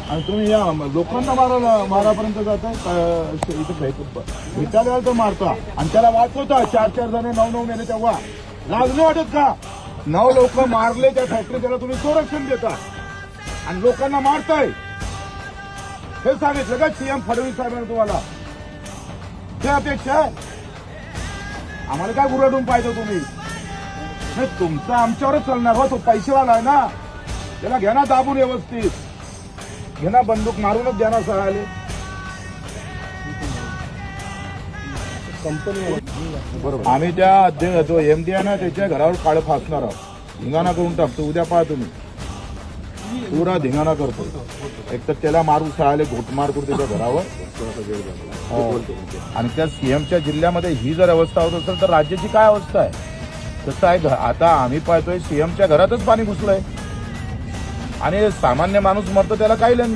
आणि तुम्ही या लोकांना मारापर्यंत जाताय इथं भेटायला तर मारता आणि त्याला वाचवता 4-4 जण 9-9 मेले तेव्हा लाज नाही वाटत का? 9 लोक मारले त्या फॅक्टरी त्याला तुम्ही संरक्षण देता आणि लोकांना मारताय. हे सांगितलं का सीएम फडणवीस साहेबांनी तुम्हाला? ते अपेक्षा आहे आम्हाला काय गुरडून पाहिजे तुम्ही? नाही तुमचा आमच्यावरच चालणार हो. तो पैसेवाला आहे ना, त्याला घ्या ना दाबून व्यवस्थित, घे ना बंदूक मारूनच द्या ना सगळे कंपनी. बरोबर आम्ही त्या जो एमडी आहे ना त्याच्या घरावर काळं फासणार आहोत, धिंगाणा करून टाकतो. उद्या पहा तुम्ही पुरा धिंगाणा करतो. एक तर त्याला मारू सहाले घोटमार करू त्याच्या घरावर. आणि त्या सीएमच्या जिल्ह्यामध्ये ही जर अवस्था होत असेल तर राज्याची काय अवस्था आहे? तसं आहे. आता आम्ही पाहतोय सीएमच्या घरातच पाणी घुसलंय आणि सामान्य माणूस मरतो त्याला काही लेन